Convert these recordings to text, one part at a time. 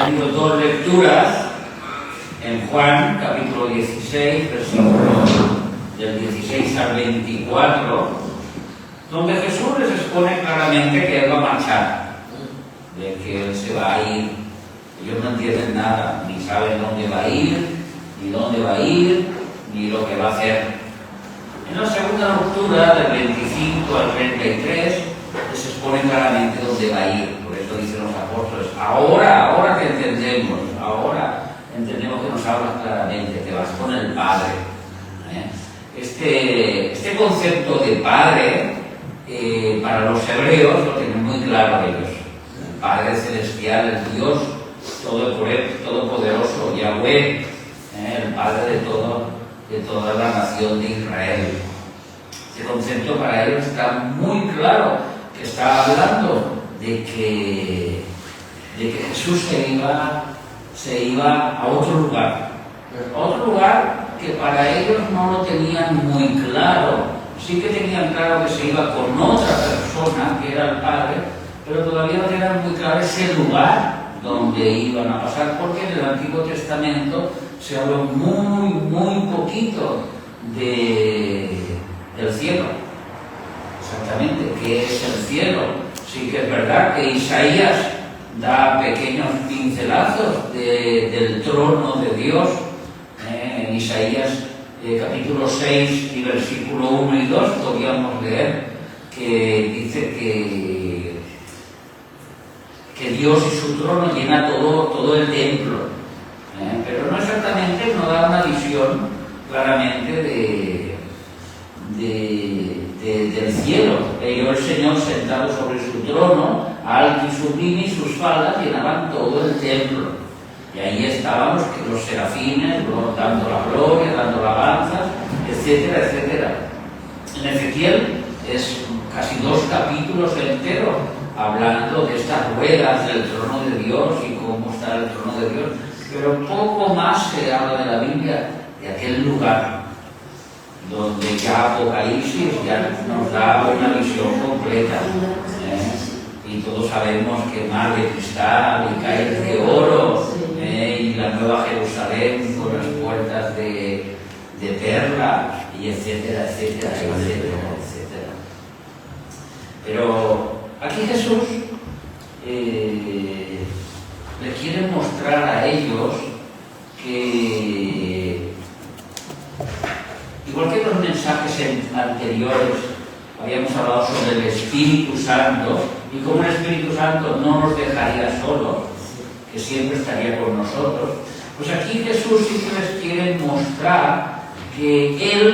tenido dos lecturas en Juan, capítulo 16, versículos del 16 al 24, donde Jesús les expone claramente que Él va a marchar, de que Él se va a ir. Ellos no entienden nada, ni saben dónde va a ir, ni dónde va a ir, ni lo que va a hacer. En la segunda lectura, del 25 al 33, les expone claramente dónde va a ir. Por eso dicen los apóstoles, ahora que entendemos, ahora entendemos que nos hablas claramente, te vas con el Padre. Este concepto de Padre, para los hebreos, lo tienen muy claro ellos. El Padre celestial, el Dios todopoderoso, Yahweh, el Padre de toda la nación de Israel. Este concepto para ellos está muy claro, que está hablando de que Jesús se iba a otro lugar que para ellos no lo tenían muy claro. Sí que tenían claro que se iba con otra persona, que era el Padre, pero todavía no tenían muy claro ese lugar donde iban a pasar, porque en el Antiguo Testamento se habló muy poquito del cielo. Exactamente, ¿qué es el cielo? Sí que es verdad que Isaías da pequeños pincelazos del trono de Dios. En Isaías capítulo 6 y versículo 1 y 2 podríamos leer que dice que Dios y su trono llena todo el templo. Pero no exactamente, no da una visión claramente del cielo. Veo el Señor sentado sobre su trono, alto y sublime, y sus faldas llenaban todo el templo. Y ahí estaban los serafines, dando la gloria, dando alabanzas, etcétera, etcétera. En Ezequiel es casi 2 capítulos enteros hablando de estas ruedas del trono de Dios y cómo está el trono de Dios. Pero poco más se habla de la Biblia, de aquel lugar donde ya Apocalipsis ya nos da una visión completa. Y todos sabemos que mar de cristal y calles de oro, y la nueva Jerusalén con las puertas de perla, y etcétera, etcétera, etcétera, etcétera. Pero aquí Jesús le quiere mostrar a ellos que, igual que en los mensajes anteriores habíamos hablado sobre el Espíritu Santo y cómo el Espíritu Santo no nos dejaría solos, que siempre estaría con nosotros, pues aquí Jesús sí que les quiere mostrar que Él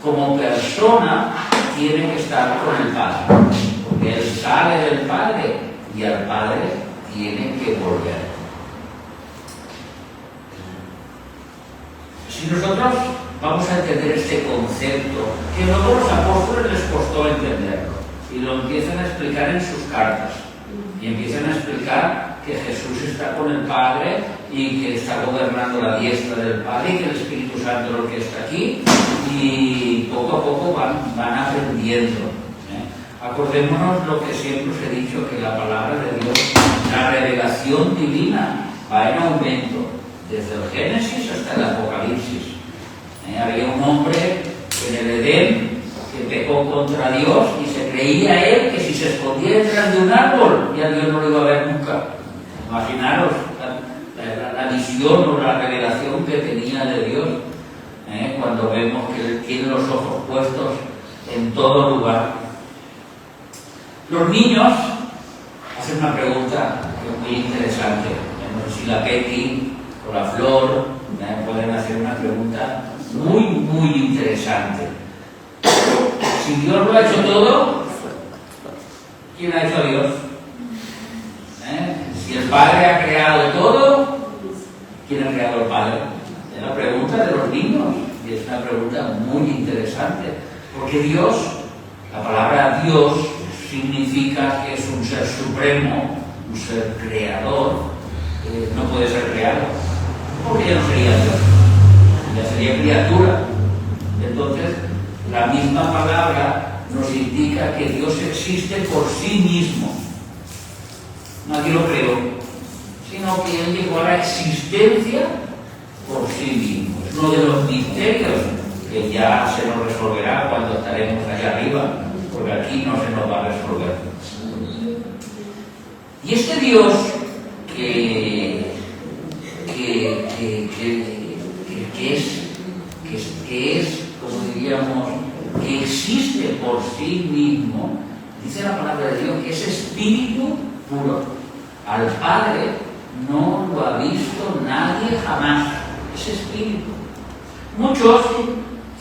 como persona tiene que estar con el Padre, porque Él sale del Padre y al Padre tiene que volver. Si nosotros vamos a entender este concepto, que luego los apóstoles les costó entenderlo, y lo empiezan a explicar en sus cartas, y empiezan a explicar que Jesús está con el Padre y que está gobernando la diestra del Padre y que el Espíritu Santo es lo que está aquí, y poco a poco van aprendiendo. Acordémonos lo que siempre os he dicho, que la palabra de Dios, la revelación divina, va en aumento, desde el Génesis hasta el Apocalipsis. Había un hombre en el Edén que pecó contra Dios y se creía él que si se escondía detrás de un árbol ya Dios no lo iba a ver nunca. Imaginaros la visión o la revelación que tenía de Dios, cuando vemos que Él tiene los ojos puestos en todo lugar. Los niños hacen una pregunta que es muy interesante. No sé si la Peti o la Flor pueden hacer una pregunta muy interesante. Si Dios lo ha hecho todo, ¿quién ha hecho a Dios? Si el Padre ha creado todo, ¿quién ha creado al Padre? Es la pregunta de los niños, y es una pregunta muy interesante, porque Dios, la palabra Dios, significa que es un ser supremo, un ser creador, no puede ser creado, porque ya no sería Dios, ya sería criatura. Entonces, la misma palabra nos indica que Dios existe por sí mismo. Nadie lo creó, sino que Él llegó a la existencia por sí mismo. Es uno de los misterios que ya se nos resolverá cuando estaremos allá arriba, porque aquí no se nos va a resolver. Y este Dios que es, como diríamos, que existe por sí mismo, dice la palabra de Dios que es espíritu puro. Al Padre no lo ha visto nadie jamás. Es espíritu. Muchos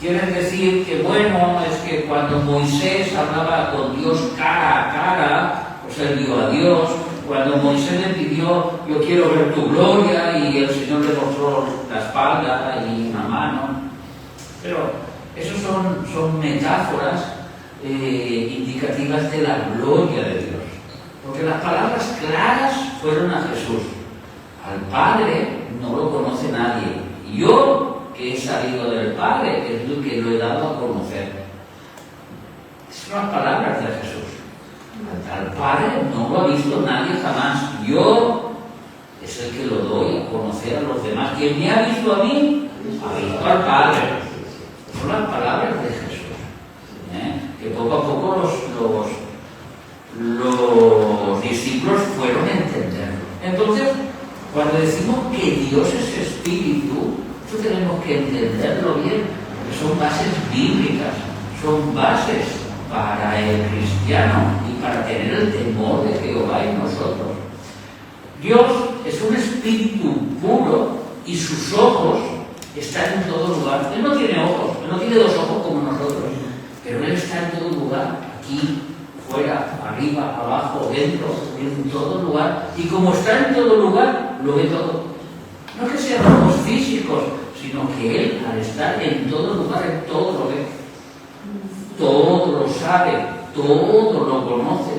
quieren decir que bueno, es que cuando Moisés hablaba con Dios cara a cara, pues él vio a Dios. Cuando Moisés le pidió, yo quiero ver tu gloria, y el Señor le mostró la espalda y una mano. Pero esos son metáforas indicativas de la gloria de Dios. Porque las palabras claras fueron a Jesús. Al Padre no lo conoce nadie. Yo, que he salido del Padre, es lo que lo he dado a conocer. Son las palabras de Jesús. Al Padre no lo ha visto nadie jamás. Yo es el que lo doy a conocer a los demás. Quien me ha visto a mí, ha visto al Padre. Son las palabras de Jesús. Que poco a poco los discípulos fueron a entenderlo. Entonces, cuando decimos que Dios es espíritu, eso tenemos que entenderlo bien, que son bases bíblicas, son bases para el cristiano y para tener el temor de Jehová en nosotros. Dios es un espíritu puro y sus ojos están en todo lugar. Él no tiene ojos, Él no tiene dos ojos como nosotros, pero Él está en todo lugar, aquí, fuera, arriba, abajo, dentro, en todo lugar. Y como está en todo lugar, lo ve todo. No que sean ojos físicos, sino que Él, al estar en todo lugar, todo lo ve. Todo lo sabe, todo lo conoce.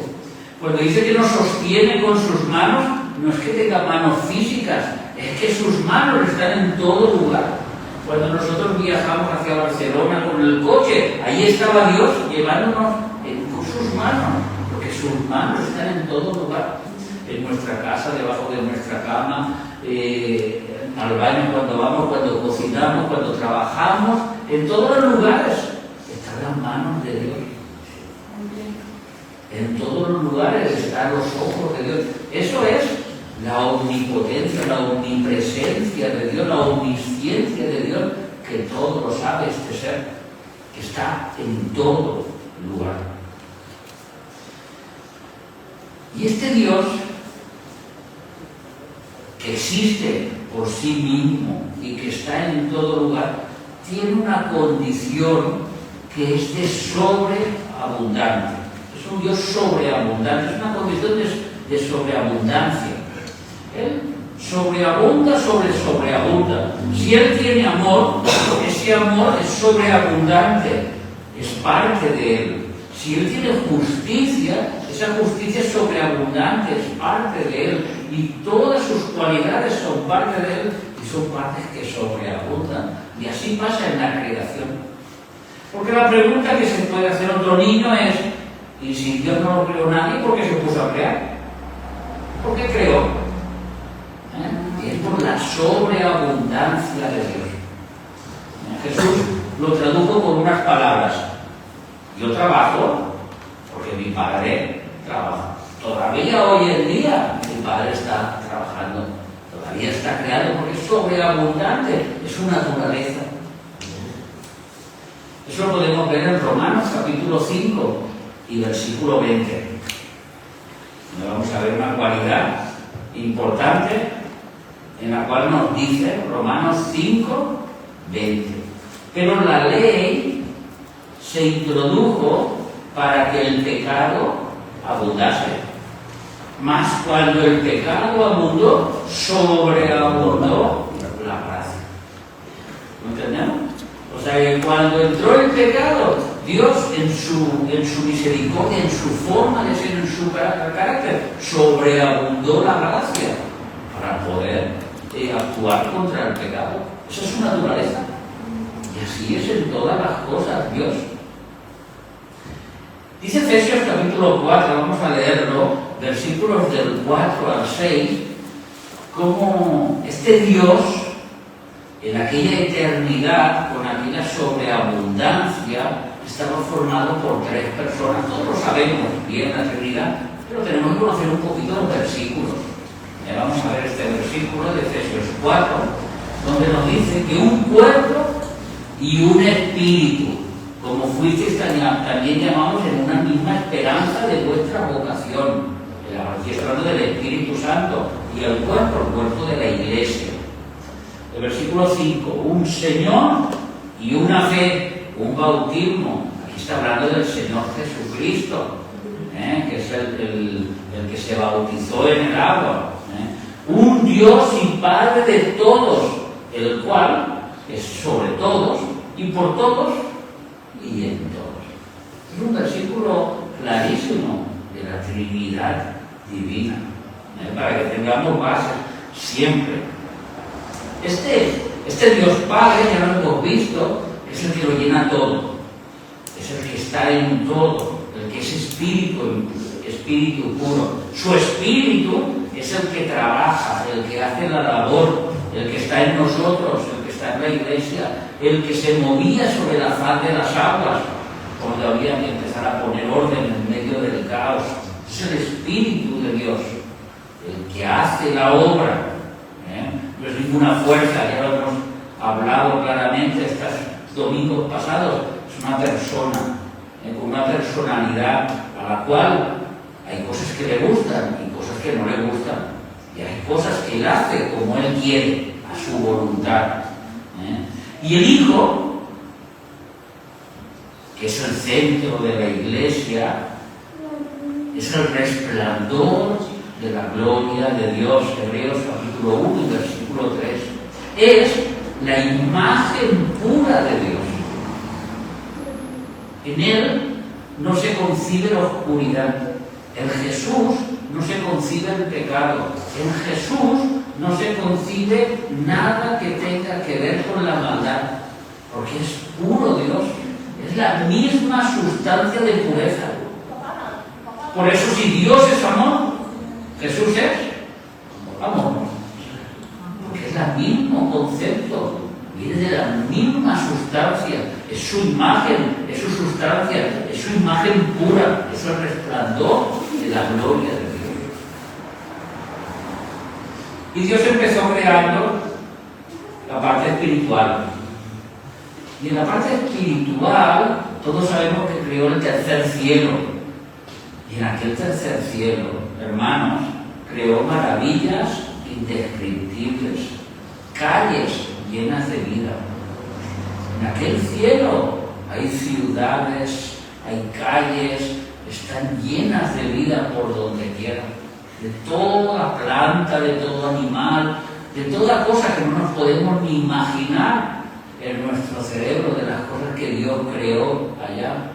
Cuando dice que nos sostiene con sus manos, no es que tenga manos físicas, es que sus manos están en todo lugar. Cuando nosotros viajamos hacia Barcelona con el coche, ahí estaba Dios llevándonos con sus manos, porque sus manos están en todo lugar. En nuestra casa, debajo de nuestra cama, al baño cuando vamos, cuando cocinamos, cuando trabajamos, en todos los lugares están las manos de Dios. En todos los lugares están los ojos de Dios. Eso es la omnipotencia, la omnipresencia de Dios, la omnisciencia de Dios, que todo lo sabe este ser, que está en todo lugar. Y este Dios, que existe por sí mismo y que está en todo lugar, tiene una condición que es de sobreabundante. Es un Dios sobreabundante, es una condición de sobreabundancia. Él sobreabunda sobre sobreabunda. Si Él tiene amor, ese amor es sobreabundante, es parte de Él. Si Él tiene justicia, esa justicia es sobreabundante, es parte de Él. Y todas sus cualidades son parte de Él y son partes que sobreabundan. Y así pasa en la creación. Porque la pregunta que se puede hacer otro niño es: ¿y si Dios no lo creó nadie, por qué se puso a crear? ¿Por qué creó? Y es por la sobreabundancia de Dios. Jesús lo tradujo con unas palabras: yo trabajo porque mi Padre trabaja. Todavía hoy en día mi Padre está trabajando, todavía está creando, porque es sobreabundante, es su naturaleza. Eso lo podemos ver en Romanos capítulo 5 y versículo 20. Donde vamos a ver una cualidad importante en la cual nos dice Romanos 5, 20. Pero la ley se introdujo para que el pecado abundase. Mas cuando el pecado abundó, sobreabundó la gracia. ¿Lo entendemos? O sea que cuando entró el pecado, Dios en su misericordia, en su forma de ser, en su carácter, sobreabundó la gracia para poder actuar contra el pecado. Esa es su naturaleza. Y así es en todas las cosas Dios. Dice Efesios capítulo 4, vamos a leerlo, versículos del 4 al 6, cómo este Dios, en aquella eternidad, con aquella sobreabundancia, estaba formado por tres personas. Todos lo sabemos bien la Trinidad, pero tenemos que conocer un poquito los versículos. Vamos a ver este versículo de Efesios 4, donde nos dice que un cuerpo y un espíritu, como fuisteis también llamados en una misma esperanza de vuestra vocación. Aquí está hablando del Espíritu Santo, y el cuerpo de la Iglesia. El versículo 5, un Señor y una fe, un bautismo. Aquí está hablando del Señor Jesucristo, que es el que se bautizó en el agua. Un Dios y Padre de todos, el cual es sobre todos y por todos y en todos. Es un versículo clarísimo de la Trinidad divina, para que tengamos base siempre. Este Dios Padre, ya lo hemos visto, es el que lo llena todo, es el que está en todo, el que es espíritu puro. Su espíritu es el que trabaja, el que hace la labor, el que está en nosotros, el que está en la Iglesia, el que se movía sobre la faz de las aguas cuando había que empezar a poner orden en medio del caos. Es el Espíritu de Dios el que hace la obra. No es ninguna fuerza, ya lo hemos hablado claramente estos domingos pasados. Es una persona, con una personalidad a la cual hay cosas que le gustan y cosas que no le gustan. Y hay cosas que él hace como él quiere, a su voluntad. Y el Hijo, que es el centro de la Iglesia, es el resplandor de la gloria de Dios. Hebreos capítulo 1, versículo 3. Es la imagen pura de Dios. En Él no se concibe la oscuridad. En Jesús no se concibe el pecado. En Jesús no se concibe nada que tenga que ver con la maldad, porque es puro Dios. Es la misma sustancia de pureza. Por eso, si Dios es amor, Jesús es amor. Porque es el mismo concepto, viene de la misma sustancia, es su imagen, es su sustancia, es su imagen pura, es el resplandor de la gloria de Dios. Y Dios empezó creando la parte espiritual. Y en la parte espiritual, todos sabemos que creó el tercer cielo. Y en aquel tercer cielo, hermanos, creó maravillas indescriptibles, calles llenas de vida. En aquel cielo hay ciudades, hay calles, están llenas de vida por donde quiera, de toda planta, de todo animal, de toda cosa que no nos podemos ni imaginar en nuestro cerebro, de las cosas que Dios creó allá.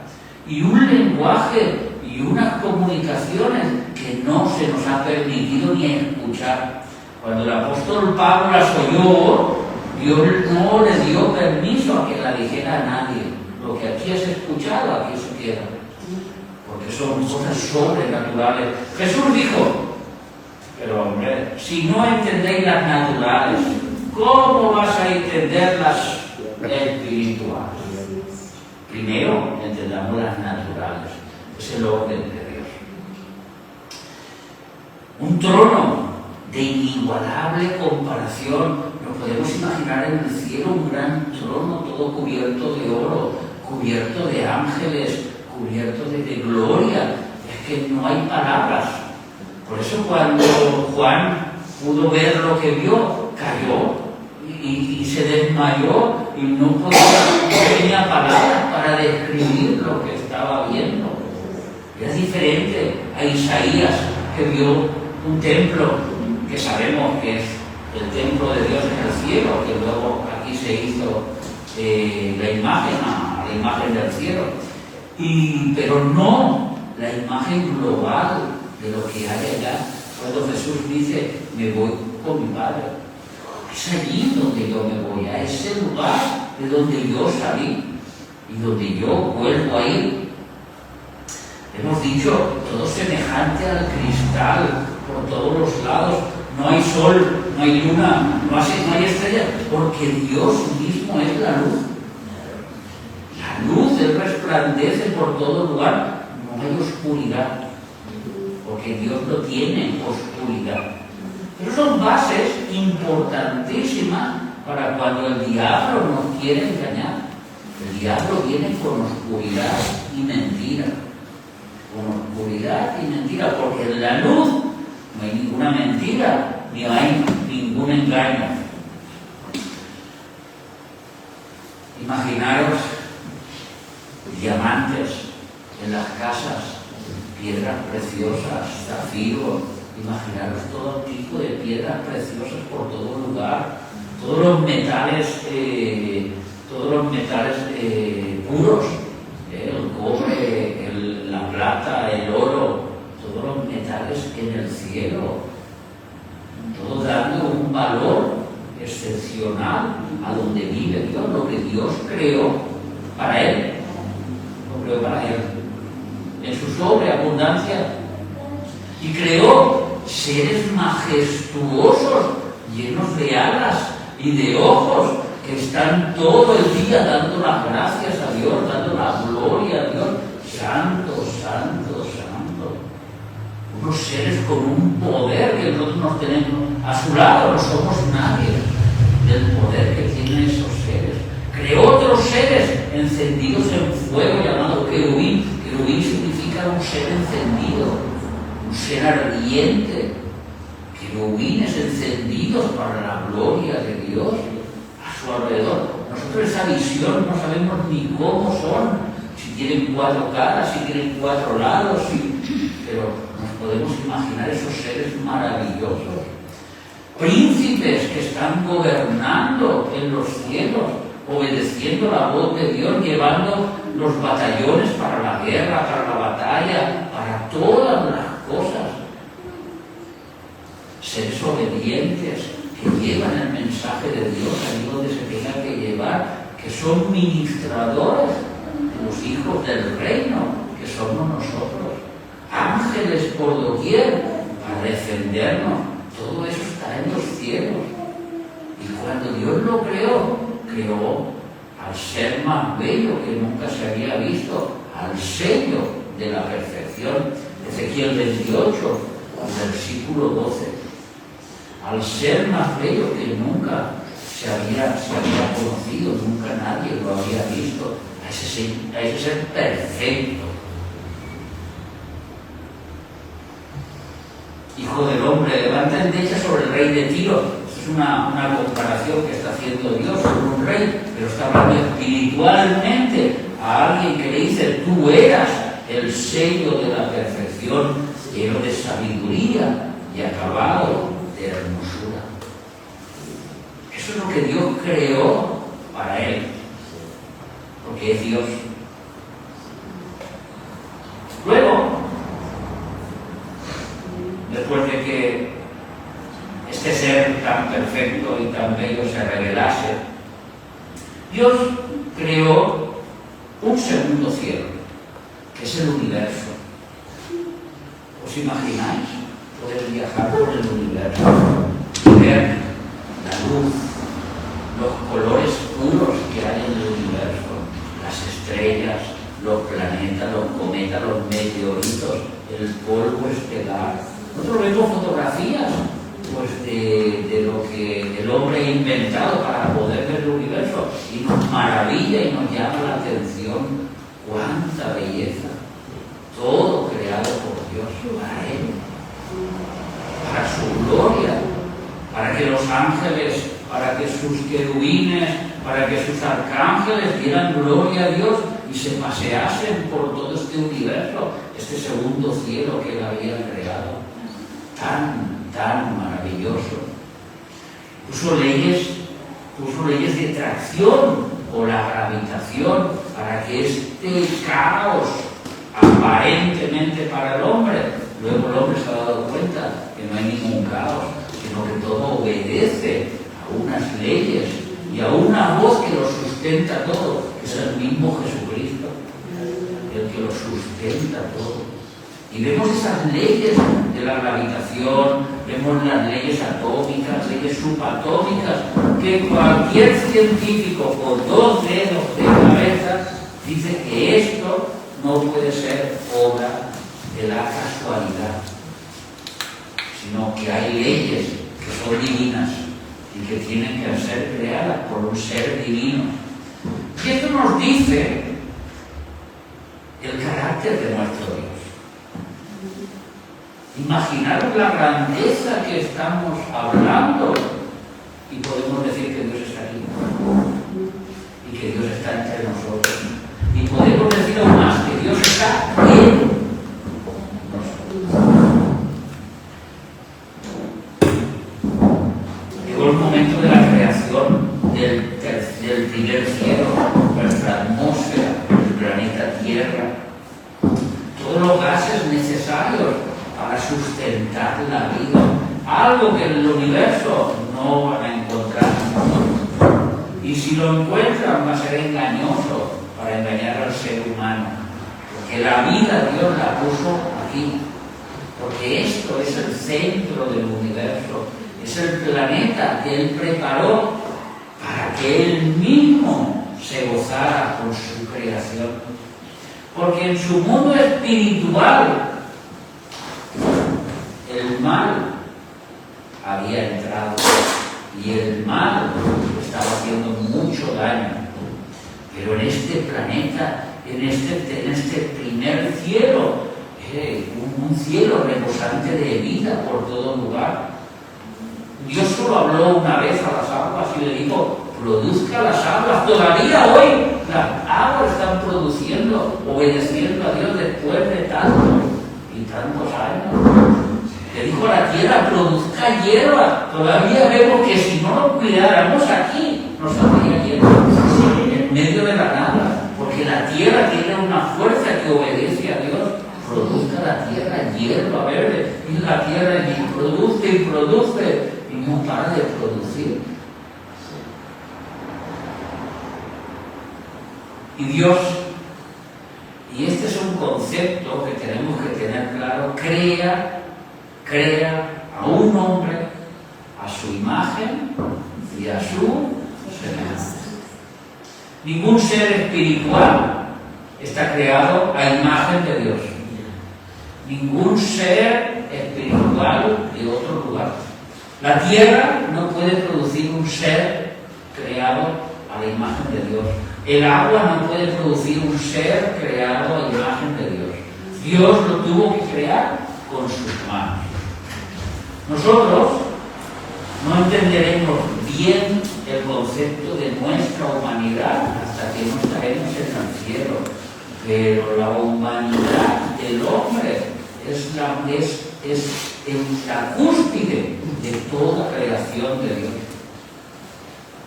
Y un lenguaje y unas comunicaciones que no se nos ha permitido ni escuchar. Cuando el apóstol Pablo las oyó, Dios no le dio permiso a que la dijera a nadie. Lo que aquí has escuchado, aquí se queda. Porque son cosas sobrenaturales. Jesús dijo, pero hombre, si no entendéis las naturales, ¿cómo vas a entender las espirituales? Primero, entendamos las naturales. Es el orden de Dios. Un trono de inigualable comparación. Nos podemos imaginar en el cielo un gran trono, todo cubierto de oro, cubierto de ángeles, cubierto de gloria. Es que no hay palabras. Por eso cuando Juan pudo ver lo que vio, cayó y se desmayó y no tenía palabras para describir lo que estaba viendo. Es diferente a Isaías, que vio un templo que sabemos que es el templo de Dios en el cielo, que luego aquí se hizo la imagen del cielo, pero no la imagen global de lo que hay allá. Cuando Jesús dice, me voy con mi Padre, es allí donde yo me voy, a ese lugar de donde yo salí y donde yo vuelvo a ir. Hemos dicho, todo semejante al cristal, por todos los lados, no hay sol, no hay luna, no hay estrellas, porque Dios mismo es la luz. La luz, Él resplandece por todo lugar, no hay oscuridad, porque Dios no tiene oscuridad. Pero son bases importantísimas para cuando el diablo nos quiere engañar. El diablo viene con oscuridad y mentira. Con oscuridad y mentira, porque en la luz no hay ninguna mentira, ni hay ningún engaño. Imaginaros diamantes en las casas, piedras preciosas, zafiros, imaginaros todo tipo de piedras preciosas por todo lugar, todos los metales puros, el cobre, la plata, el oro, todos los metales en el cielo, todo dando un valor excepcional a donde vive Dios, lo que Dios creó para Él, lo creó para Él, en su sobreabundancia, y creó seres majestuosos, llenos de alas y de ojos, que están todo el día dando las gracias a Dios, dando la gloria a Dios. Santo, santo, santo. Unos seres con un poder que nosotros nos tenemos a su lado, no somos nadie del poder que tienen esos seres. Creó otros seres encendidos en fuego llamado querubín. Querubín significa un ser encendido, un ser ardiente. Querubines encendidos para la gloria de Dios a su alrededor. Nosotros esa visión no sabemos ni cómo son, si tienen 4 caras, si tienen 4 lados, pero nos podemos imaginar esos seres maravillosos. Príncipes que están gobernando en los cielos, obedeciendo la voz de Dios, llevando los batallones para la guerra, para la batalla, para todas las cosas. Seres obedientes que llevan el mensaje de Dios allí donde se tenga que llevar, que son ministradores de los hijos del reino, que somos nosotros. Ángeles por doquier para defendernos. Todo eso está en los cielos. Y cuando Dios lo creó al ser más bello que nunca se había visto, al sello de la perfección. Ezequiel 28, versículo 12. Al ser más bello que nunca se había conocido, nunca nadie lo había visto, a ese ser perfecto. Hijo del hombre, levanta endecha sobre el rey de Tiro. Esto es una comparación que está haciendo Dios con un rey, pero está hablando espiritualmente a alguien que le dice: tú eras el sello de la perfección, lleno de sabiduría y acabado de hermosura. Eso es lo que Dios creó para Él, porque es Dios. Luego, después de que este ser tan perfecto y tan bello se revelase, Dios creó un segundo cielo, que es el universo. ¿Os imagináis poder viajar por el universo y ver la luz, los colores puros que hay en el universo, las estrellas, los planetas, los cometas, los meteoritos, el polvo estelar? Nosotros vemos fotografías de lo que el hombre ha inventado para poder ver el universo y nos maravilla y nos llama la atención. ¡Cuánta belleza! Todo creado por Dios para Él, para su gloria, para que los ángeles, para que sus querubines, para que sus arcángeles dieran gloria a Dios y se paseasen por todo este universo, este segundo cielo que Él había creado. Tan maravilloso. Puso leyes de tracción o la gravitación para que este caos aparentemente para el hombre, luego el hombre se ha dado cuenta que no hay ningún caos, sino que todo obedece a unas leyes y a una voz que lo sustenta todo, que es el mismo Jesucristo, el que lo sustenta todo. Y vemos esas leyes de la gravitación, vemos las leyes atómicas, leyes subatómicas, que cualquier científico con 2 dedos de cabeza dice que esto no puede ser obra de la casualidad, sino que hay leyes que son divinas y que tienen que ser creadas por un ser divino. Y esto nos dice el carácter de nuestro Dios. Imaginaros la grandeza que estamos hablando y podemos decir que Dios está aquí y que Dios está entre nosotros. Y podemos decir aún más que Dios está en nosotros. Llegó el momento de la creación del primer cielo, nuestra atmósfera, el planeta Tierra, todos los gases necesarios para sustentar la vida, algo que en el universo no van a encontrar nosotros. Y si lo encuentran va a ser engañoso para engañar al ser humano, porque la vida Dios la puso aquí, porque esto es el centro del universo, es el planeta que Él preparó para que Él mismo se gozara con su creación. Porque en su mundo espiritual el mal había entrado y el mal estaba haciendo mucho daño. Pero en este planeta, en este primer cielo, un cielo reposante de vida por todo lugar. Dios solo habló una vez a las aguas y le dijo: produzca las aguas. Todavía hoy las aguas están produciendo, obedeciendo a Dios después de tantos y tantos años. Le dijo a la tierra: produzca hierba. Todavía vemos que si no lo cuidáramos aquí, nos saldría hierba en medio de la nada, porque la tierra tiene una fuerza que obedece a Dios. Produzca la tierra hierba verde, y la tierra y produce y no para de producir. Y Dios, y este es un concepto que tenemos que tener claro, crea a un hombre a su imagen y a su semejanza. Ningún ser espiritual está creado a imagen de Dios. Ningún ser espiritual de otro lugar. La tierra no puede producir un ser creado a la imagen de Dios. El agua no puede producir un ser creado a la imagen de Dios. Dios lo tuvo que crear con sus manos. Nosotros no entenderemos bien el concepto de nuestra humanidad hasta que no estaremos en el cielo. Pero la humanidad del hombre es la cúspide de toda creación de Dios.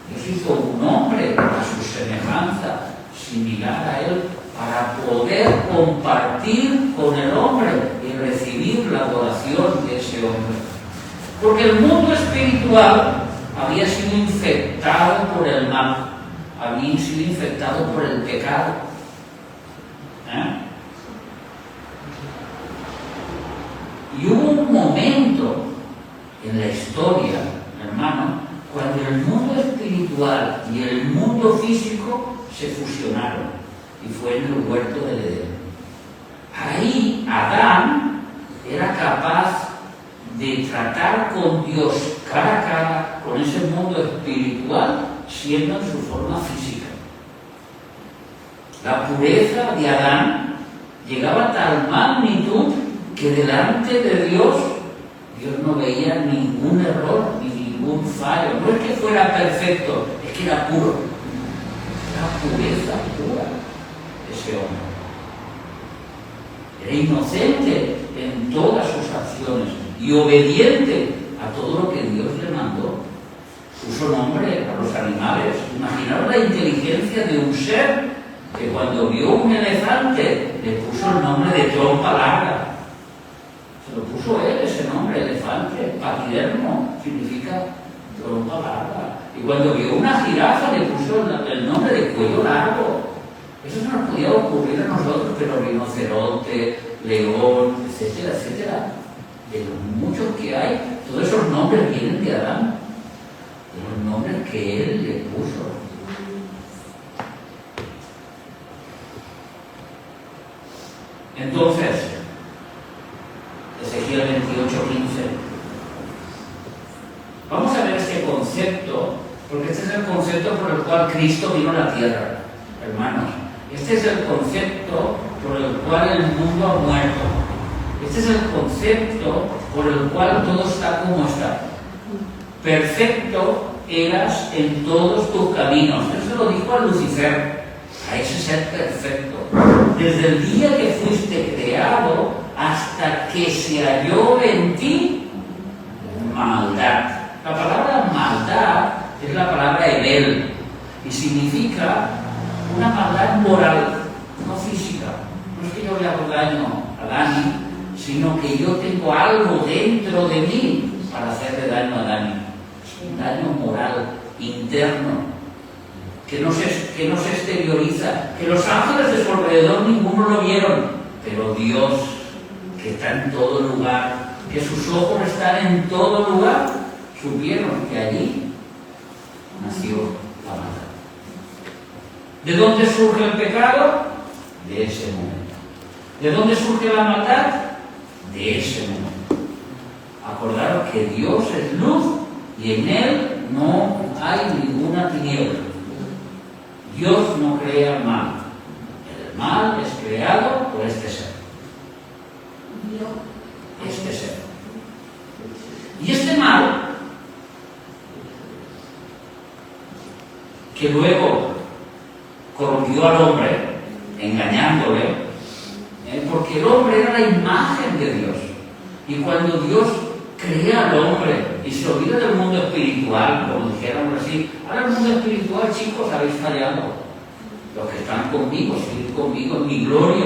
Dios hizo un hombre a su semejanza, similar a él, para poder compartir con el hombre y recibir la adoración de ese hombre. Porque el mundo espiritual había sido infectado por el mal, había sido infectado por el pecado. Y hubo un momento en la historia, hermano, cuando el mundo espiritual y el mundo físico se fusionaron, y fue en el huerto del Edén. Ahí Adán era capaz de tratar con Dios cara a cara, con ese mundo espiritual, siendo en su forma física. La pureza de Adán llegaba a tal magnitud que delante de Dios no veía ningún error ni ningún fallo. No es que fuera perfecto, es que era puro. Era pureza pura ese hombre. Era inocente en todas sus acciones y obediente a todo lo que Dios le mandó. Puso nombre a los animales. Imaginaos la inteligencia de un ser que cuando vio un elefante le puso el nombre de trompa larga. Se lo puso él, ese nombre, elefante, paquidermo, significa trompa larga. Y cuando vio una jirafa le puso el nombre de cuello largo. Eso no nos podía ocurrir a nosotros, pero rinoceronte, león, etcétera, etcétera. de los muchos que hay. Todos esos nombres vienen de Adán, de los nombres que él le puso. Entonces, Ezequiel 28:15. Vamos a ver este concepto, porque este es el concepto por el cual Cristo vino a la tierra, hermanos. Este es el concepto por el cual el mundo ha muerto. Este es el concepto por el cual todo está como está. Perfecto eras en todos tus caminos. Eso lo dijo a Lucifer, a ese ser perfecto. Desde el día que fuiste creado hasta que se halló en ti maldad. La palabra maldad es la palabra Ebel y significa una maldad moral, no física. No es que yo le hago daño a Dani, sino que yo tengo algo dentro de mí para hacerle daño a Dani. Es un daño moral, interno, que no se exterioriza, que los ángeles de su alrededor ninguno lo vieron, pero Dios, que está en todo lugar, que sus ojos están en todo lugar, supieron que allí nació la maldad. ¿De dónde surge el pecado? De ese momento. ¿De dónde surge la maldad? De ese momento. Acordaros que Dios es luz y en Él no hay ninguna tiniebla. Dios no crea el mal. El mal es creado por este ser. Este ser. Y este mal, que luego corrompió al hombre, engañándole, porque el hombre era la imagen de Dios. Y cuando Dios crea al hombre y se olvida del mundo espiritual, como dijéramos así, ahora el mundo espiritual, chicos, habéis fallado. Los que están conmigo, seguid conmigo en mi gloria.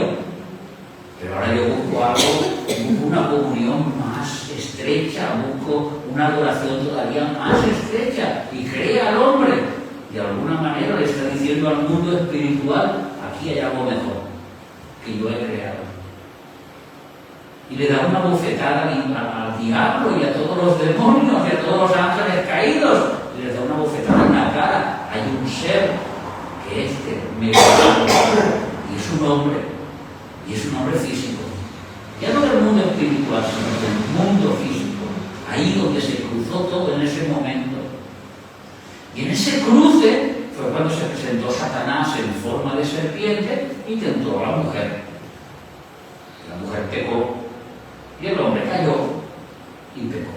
Pero ahora yo busco algo, busco una comunión más estrecha, busco una adoración todavía más estrecha y crea al hombre. De alguna manera le está diciendo al mundo espiritual, aquí hay algo mejor que yo he creado. Y le da una bofetada al diablo y a todos los demonios y a todos los ángeles caídos. Y les da una bofetada en la cara. Hay un ser que me y es un hombre. Y es un hombre físico. Ya no del mundo espiritual, sino del mundo físico. Ahí donde se cruzó todo en ese momento. Y en ese cruce fue cuando se presentó Satanás en forma de serpiente y tentó a la mujer. La mujer pecó y el hombre cayó y pecó.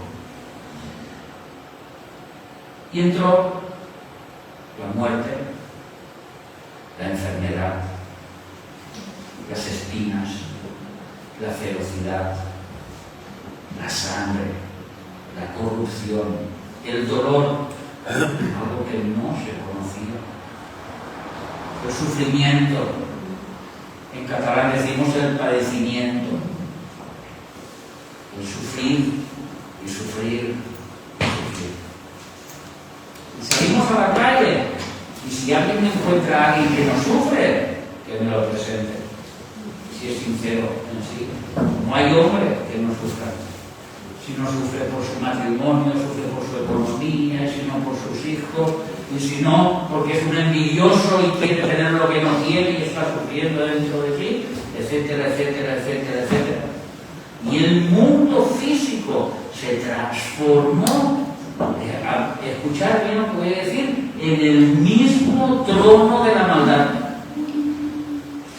Y entró la muerte, la enfermedad, las espinas, la ferocidad, la sangre, la corrupción, el dolor, algo que no se conocía, el sufrimiento. En catalán decimos el padecimiento, el sufrir y sufrir y sufrir. Y salimos a la calle y si alguien encuentra a alguien que no sufre, que me lo presente. Si es sincero en sí, no hay hombre que no sufra. Si no sufre por su matrimonio, sufre por su economía, si no por sus hijos, y si no porque es un envidioso y quiere tener lo que no tiene y está sufriendo dentro de sí, etcétera, etcétera, etcétera, etcétera. Y el mundo físico se transformó, escuchar bien lo que voy a decir, en el mismo trono de la maldad.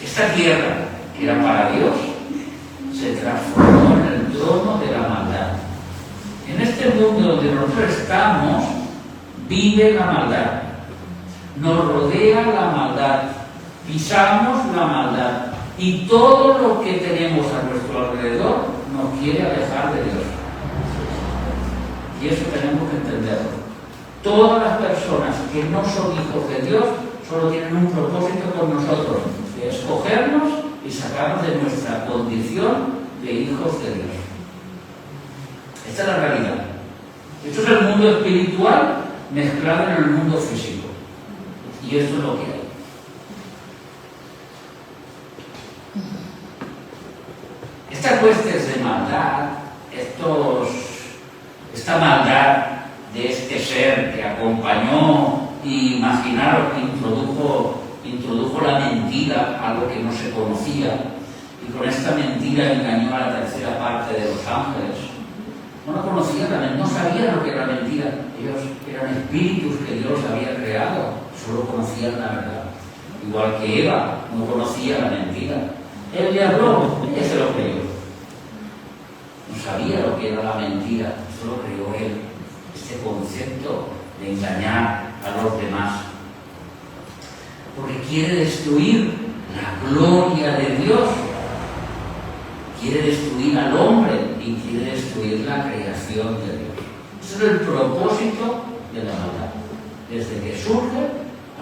Esta tierra, que era para Dios, se transformó en el trono de la maldad. En este mundo donde nosotros estamos, vive la maldad. Nos rodea la maldad. Pisamos la maldad. Y todo lo que tenemos a nuestro alrededor nos quiere alejar de Dios. Y eso tenemos que entenderlo. Todas las personas que no son hijos de Dios solo tienen un propósito con nosotros, de escogernos y sacarnos de nuestra condición de hijos de Dios. Esta es la realidad. Esto es el mundo espiritual mezclado en el mundo físico. Y esto es lo que hay. Estas huestes de maldad, esta maldad de este ser que acompañó y imaginaros que introdujo la mentira, algo que no se conocía, y con esta mentira engañó a la tercera parte de los ángeles. No lo conocían, no sabían lo que era mentira. Ellos eran espíritus que Dios había creado, solo conocían la verdad. Igual que Eva no conocía la mentira. Él le habló, ella se lo creyó. No sabía lo que era la mentira, solo creó él. Este concepto de engañar a los demás. Porque quiere destruir la gloria de Dios. Quiere destruir al hombre y quiere destruir la creación de Dios. Ese es el propósito de la maldad, desde que surge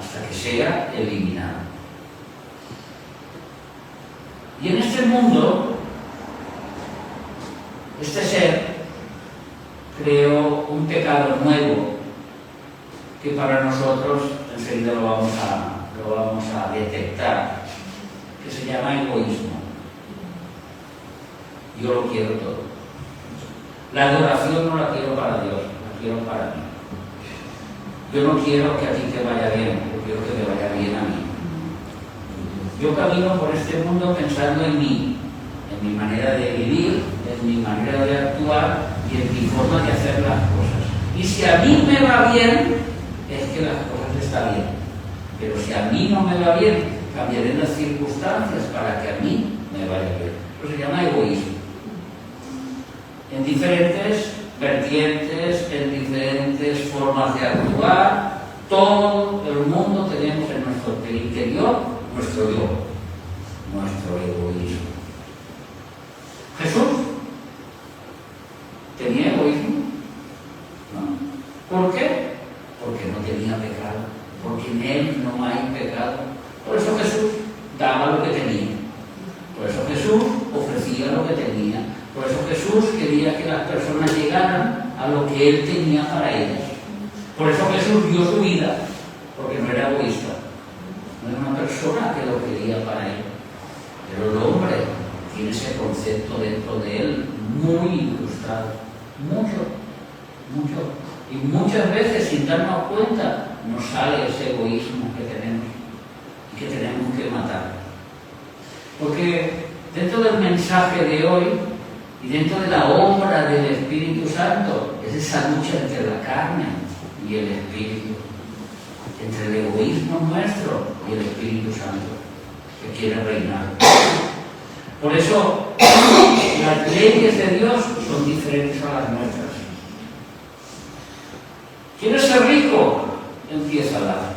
hasta que sea eliminado. Y en este mundo, este ser creó un pecado nuevo que para nosotros enseguida lo vamos a detectar, que se llama egoísmo. Yo lo quiero todo. La adoración no la quiero para Dios, la quiero para mí. Yo no quiero que a ti te vaya bien, yo quiero que me vaya bien a mí. Yo camino por este mundo pensando en mí, en mi manera de vivir, en mi manera de actuar y en mi forma de hacer las cosas. Y si a mí me va bien, es que las cosas están bien. Pero si a mí no me va bien, cambiaré las circunstancias para que a mí me vaya bien. Eso se llama egoísmo. En diferentes vertientes, en diferentes formas de actuar, todo el mundo tenemos en nuestro interior nuestro yo, nuestro egoísmo. Jesús tenía egoísmo, ¿no? ¿Por qué? Porque no tenía pecado, porque en él no hay pecado. Por eso Jesús daba lo que tenía, por eso Jesús ofrecía lo que tenía. Por eso Jesús quería que las personas llegaran a lo que Él tenía para ellas. Por eso Jesús dio su vida, porque no era egoísta. No era una persona que lo quería para Él. Pero el hombre tiene ese concepto dentro de Él muy incrustado. Mucho. Y muchas veces, sin darnos cuenta, nos sale ese egoísmo que tenemos y que tenemos que matar. Porque dentro del mensaje de hoy, y dentro de la obra del Espíritu Santo, es esa lucha entre la carne y el Espíritu, entre el egoísmo nuestro y el Espíritu Santo, que quiere reinar. Por eso, las leyes de Dios son diferentes a las nuestras. ¿Quieres ser rico? Empieza a dar.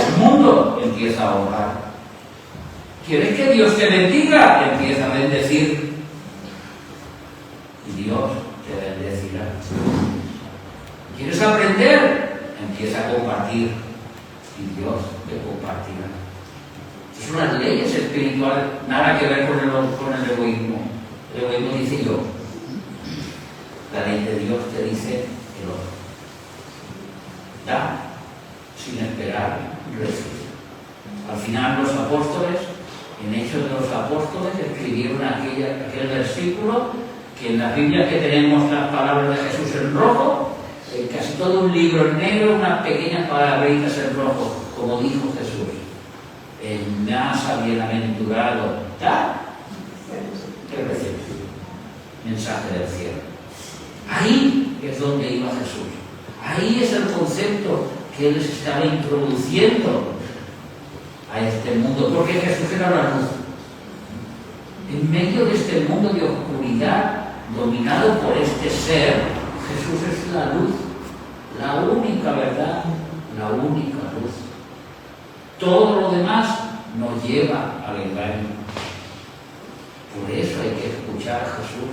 El mundo empieza a honrar. ¿Quieres que Dios te bendiga? Empieza a bendecir. Y Dios te bendecirá. ¿Quieres aprender? Empieza a compartir. Y Dios te compartirá. Son unas leyes espirituales, nada que ver con el egoísmo. El egoísmo dice yo. La ley de Dios te dice el otro. Da, sin esperar recibir. Al final los apóstoles, en Hechos de los Apóstoles, escribieron aquel versículo que en la Biblia que tenemos las palabras de Jesús en rojo, casi todo un libro en negro, unas pequeñas palabritas en rojo, como dijo Jesús. El más bienaventurado da que recibe. Mensaje del cielo. Ahí es donde iba Jesús. Ahí es el concepto que Él les estaba introduciendo a este mundo, porque Jesús era la luz. En medio de este mundo de oscuridad, dominado por este ser, Jesús es la luz, la única verdad, la única luz. Todo lo demás nos lleva al engaño. Por eso hay que escuchar a Jesús,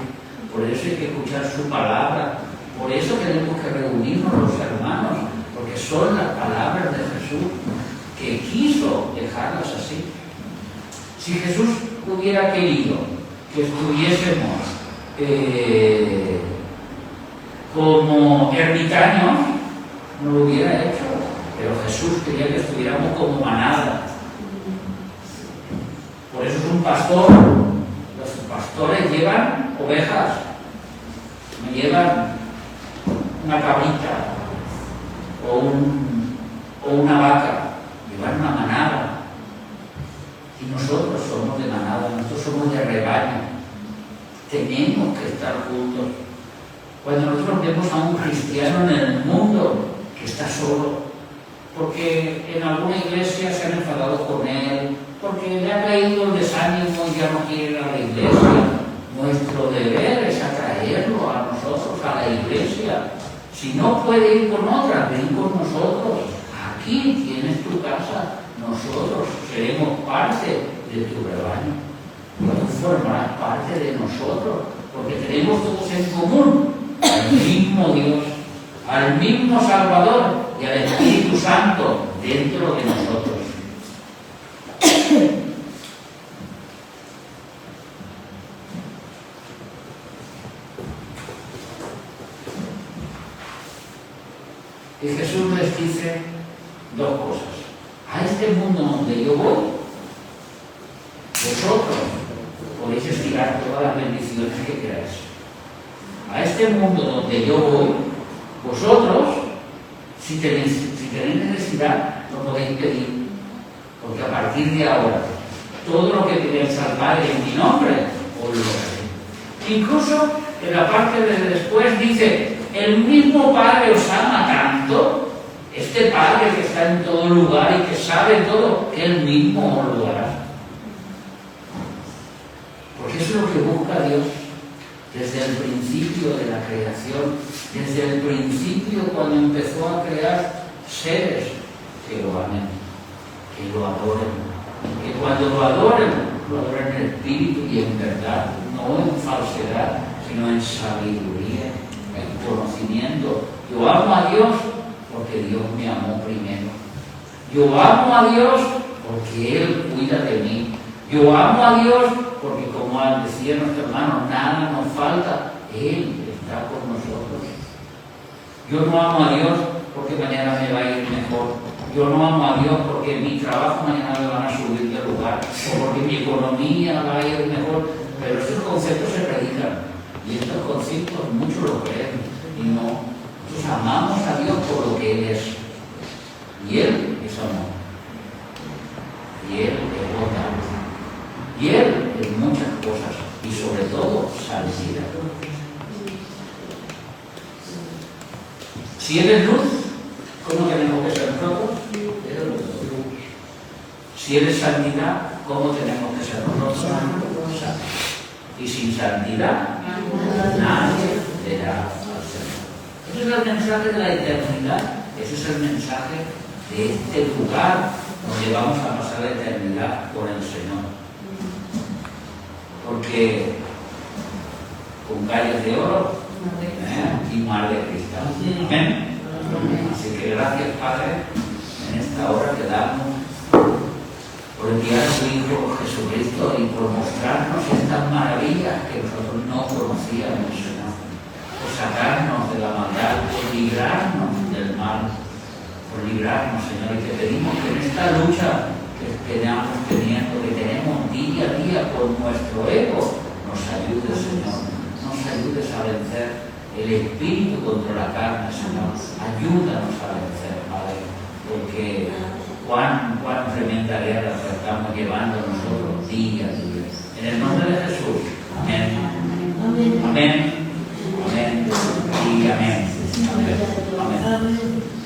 por eso hay que escuchar su palabra, por eso tenemos que reunirnos los hermanos, porque son las palabras de Jesús, que quiso dejarlas así. Si Jesús hubiera querido que estuviésemos como ermitaños, no lo hubiera hecho, pero Jesús quería que estuviéramos como manada. Por eso es un pastor. Los pastores llevan ovejas, me llevan una cabrita o una vaca, llevan una manada. Y nosotros somos de manada, nosotros somos de rebaño. Tenemos que estar juntos. Cuando nosotros vemos a un cristiano en el mundo que está solo, porque en alguna iglesia se han enfadado con él, porque le ha caído el desánimo y ya no quiere ir a la iglesia, nuestro deber es atraerlo a nosotros, a la iglesia. Si no puede ir con otra, ven con nosotros. Aquí tienes tu casa, nosotros seremos parte de tu rebaño. Tú formarás parte de nosotros, porque tenemos todos en común al mismo Dios, al mismo Salvador y al Espíritu Santo dentro de nosotros. Y Jesús les dice dos cosas. A este mundo donde yo voy, vosotros podéis estirar todas las bendiciones que queráis. A este mundo donde yo voy, vosotros, si tenéis necesidad, lo podéis pedir. Porque a partir de ahora, todo lo que pidáis al Padre en mi nombre, os lo daré. Incluso en la parte de después dice, el mismo Padre os ama tanto, este Padre que está en todo lugar y que sabe todo, que Él mismo os lo dará. Porque eso es lo que busca Dios desde el principio de la creación, desde el principio cuando empezó a crear seres que lo amen, que lo adoren, que cuando lo adoren en espíritu y en verdad, no en falsedad, sino en sabiduría, en conocimiento. Yo amo a Dios porque Dios me amó primero. Yo amo a Dios porque Él cuida de mí. Yo amo a Dios porque, como decía nuestro hermano, nada nos falta. Él está con nosotros. Yo no amo a Dios porque mañana me va a ir mejor. Yo no amo a Dios porque en mi trabajo mañana me van a subir de lugar o porque mi economía va a ir mejor. Pero estos conceptos se predican y estos conceptos muchos lo creen y no. Nosotros amamos a Dios por lo que Él es. Y Él es amor. Y Él es bondad. Y Él es muchas cosas. Y sobre todo, santidad. Si Él es luz, ¿cómo tenemos que ser nosotros? Si Él es santidad, ¿cómo tenemos que ser nosotros? Y sin santidad, nadie verá al Señor. Ese es el mensaje de la eternidad. Ese es el mensaje de este lugar donde vamos a pasar la eternidad con el Señor. Porque con calles de oro y mar de cristal. Amén. Así que gracias, Padre, en esta hora que damos por enviar a su Hijo Jesucristo y por mostrarnos estas maravillas que nosotros no conocíamos, Señor. Por sacarnos de la maldad, por librarnos del mal, por librarnos, Señor, y te pedimos que en esta lucha que estamos teniendo, que tenemos día a día con nuestro ego, nos ayudes, Señor, nos ayudes a vencer el espíritu contra la carne, Señor. Ayúdanos a vencer, Padre, porque cuán tremenda guerra estamos llevando nosotros día a día. En el nombre de Jesús. Amén. Amén. Amén. Y amén. Amén. Amén.